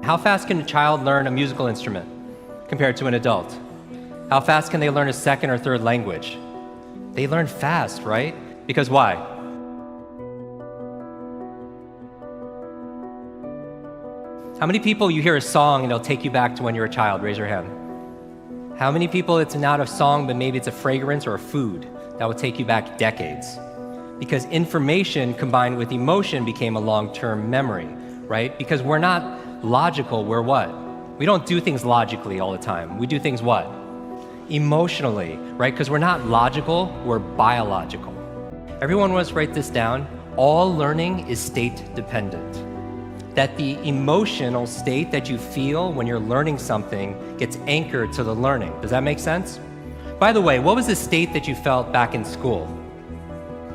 How fast can a child learn a musical instrument compared to an adult? How fast can they learn a second or third language? They learn fast, right? Because why? How many people you hear a song and it'll take you back to when you were a child? Raise your hand. How many people it's not a song, but maybe it's a fragrance or a food that will take you back decades? Because information combined with emotion became a long-term memory, right? Because we're not logical, we're what? We don't do things logically all the time. We do things what? Emotionally, right? Because we're not logical, we're biological. Everyone wants to write this down. All learning is state dependent. That the emotional state that you feel when you're learning something gets anchored to the learning. Does that make sense? By the way, what was the state that you felt back in school?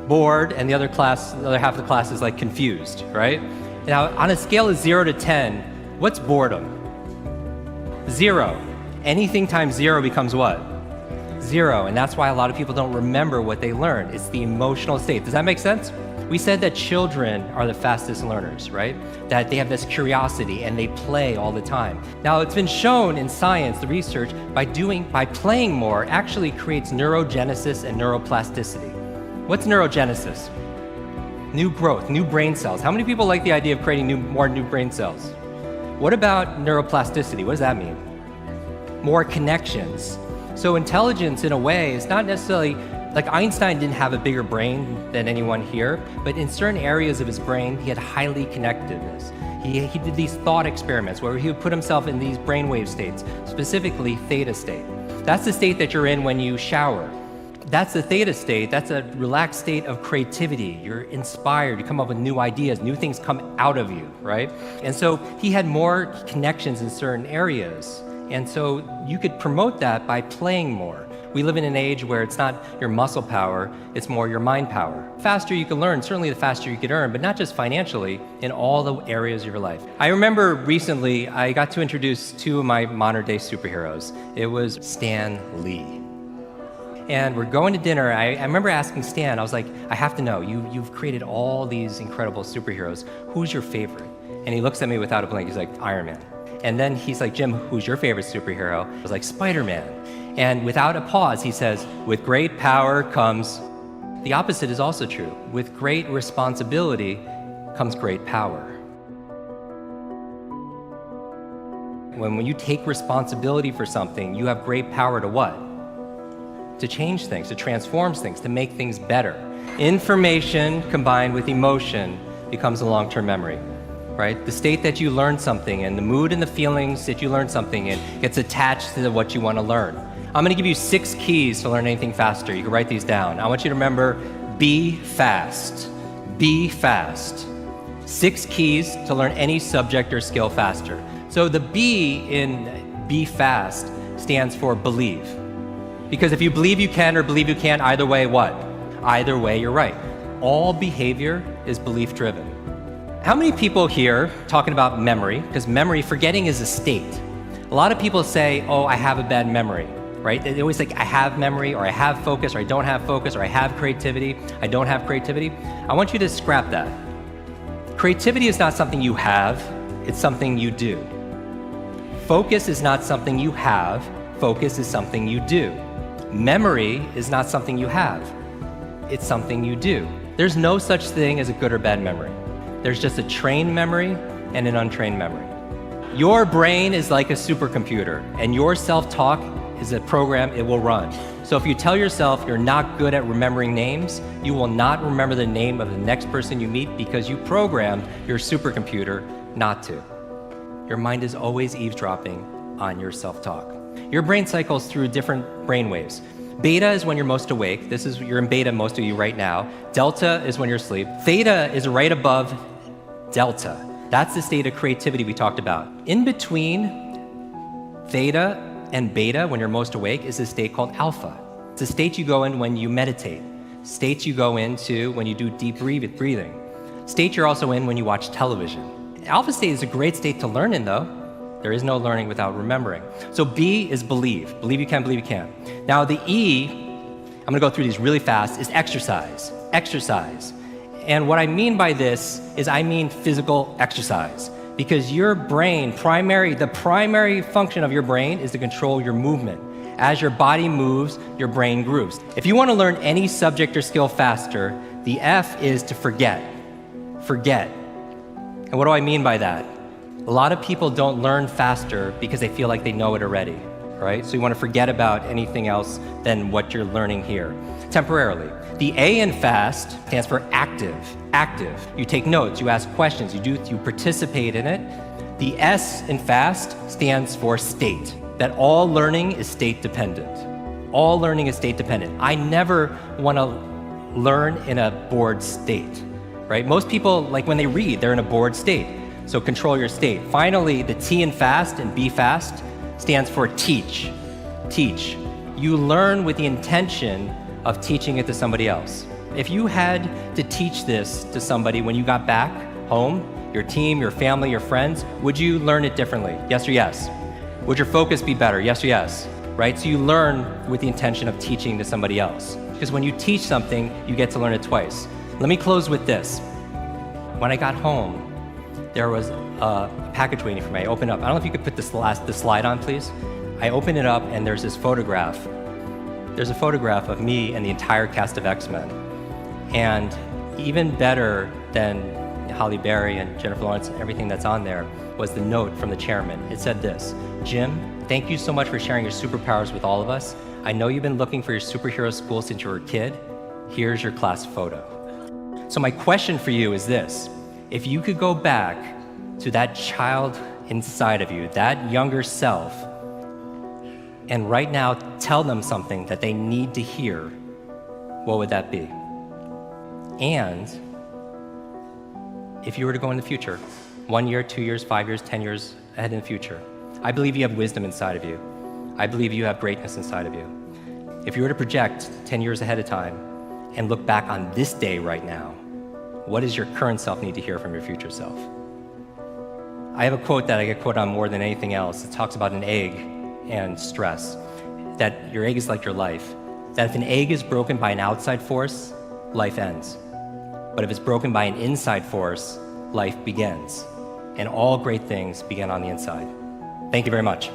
Bored, and the other half of the class is like confused, right? Now, on a scale of 0 to 10, what's boredom? 0. Anything times 0 becomes what? 0, and that's why a lot of people don't remember what they learned. It's the emotional state. Does that make sense? We said that children are the fastest learners, right? That they have this curiosity and they play all the time. Now, it's been shown in science, the research, by playing more actually creates neurogenesis and neuroplasticity. What's neurogenesis? New growth, new brain cells. How many people like the idea of creating more new brain cells? What about neuroplasticity? What does that mean? More connections. So intelligence, in a way, is not necessarily, like Einstein didn't have a bigger brain than anyone here, but in certain areas of his brain, he had highly connectedness. He did these thought experiments where he would put himself in these brainwave states, specifically theta state. That's the state that you're in when you shower. That's the theta state. That's a relaxed state of creativity. You're inspired. You come up with new ideas. New things come out of you, right? And so he had more connections in certain areas. And so you could promote that by playing more. We live in an age where it's not your muscle power, it's more your mind power. The faster you can learn, certainly the faster you can earn, but not just financially, in all the areas of your life. I remember recently, I got to introduce two of my modern day superheroes. It was Stan Lee. And we're going to dinner. I remember asking Stan, I was like, I have to know, you've created all these incredible superheroes. Who's your favorite? And he looks at me without a blink, he's like, Iron Man. And then he's like, Jim, who's your favorite superhero? I was like, Spider-Man. And without a pause, he says, with great power comes, the opposite is also true. With great responsibility comes great power. When you take responsibility for something, you have great power to what? To change things, to transform things, to make things better. Information combined with emotion becomes a long-term memory, right? The state that you learn something and the mood and the feelings that you learn something in gets attached to what you want to learn. I'm going to give you 6 keys to learn anything faster. You can write these down. I want you to remember, be fast. Be fast. 6 keys to learn any subject or skill faster. So the B in be fast stands for believe. Because if you believe you can or believe you can't, either way, what? Either way, you're right. All behavior is belief-driven. How many people here, talking about memory, because memory, forgetting is a state. A lot of people say, oh, I have a bad memory, right? They always think, I have memory, or I have focus, or I don't have focus, or I have creativity, I don't have creativity. I want you to scrap that. Creativity is not something you have, it's something you do. Focus is not something you have, focus is something you do. Memory is not something you have, it's something you do. There's no such thing as a good or bad memory. There's just a trained memory and an untrained memory. Your brain is like a supercomputer, and your self-talk is a program it will run. So if you tell yourself you're not good at remembering names, you will not remember the name of the next person you meet because you programmed your supercomputer not to. Your mind is always eavesdropping on your self-talk. Your brain cycles through different brain waves. Beta is when you're most awake. You're in beta, most of you right now. Delta is when you're asleep. Theta is right above delta. That's the state of creativity we talked about. In between theta and beta, when you're most awake, is a state called alpha. It's a state you go in when you meditate. States you go into when you do deep breathing. State you're also in when you watch television. Alpha state is a great state to learn in, though. There is no learning without remembering. So B is believe. Believe you can, believe you can. Now the E, I'm gonna go through these really fast, is exercise. Exercise. And what I mean by this is I mean physical exercise. Because your brain, the primary function of your brain is to control your movement. As your body moves, your brain grooves. If you want to learn any subject or skill faster, the F is to forget. Forget. And what do I mean by that? A lot of people don't learn faster because they feel like they know it already, right? So you want to forget about anything else than what you're learning here, temporarily. The A in FAST stands for active, active. You take notes, you ask questions, you participate in it. The S in FAST stands for state, that all learning is state dependent. All learning is state dependent. I never want to learn in a bored state, right? Most people, like when they read, they're in a bored state. So control your state. Finally, the T in FAST and B FAST stands for teach, teach. You learn with the intention of teaching it to somebody else. If you had to teach this to somebody when you got back home, your team, your family, your friends, would you learn it differently? Yes or yes? Would your focus be better? Yes or yes? Right? So you learn with the intention of teaching to somebody else. Because when you teach something, you get to learn it twice. Let me close with this. When I got home, there was a package waiting for me. I opened up. I don't know if you could put the slide on, please. I opened it up and there's this photograph. There's a photograph of me and the entire cast of X-Men. And even better than Halle Berry and Jennifer Lawrence and everything that's on there was the note from the chairman. It said this: Jim, thank you so much for sharing your superpowers with all of us. I know you've been looking for your superhero school since you were a kid. Here's your class photo. So my question for you is this: if you could go back to that child inside of you, that younger self, and right now tell them something that they need to hear, what would that be? And if you were to go in the future, 1 year, 2 years, 5 years, 10 years ahead in the future, I believe you have wisdom inside of you. I believe you have greatness inside of you. If you were to project 10 years ahead of time and look back on this day right now, what does your current self need to hear from your future self? I have a quote that I get quoted on more than anything else. It talks about an egg and stress, that your egg is like your life, that if an egg is broken by an outside force, life ends. But if it's broken by an inside force, life begins. And all great things begin on the inside. Thank you very much.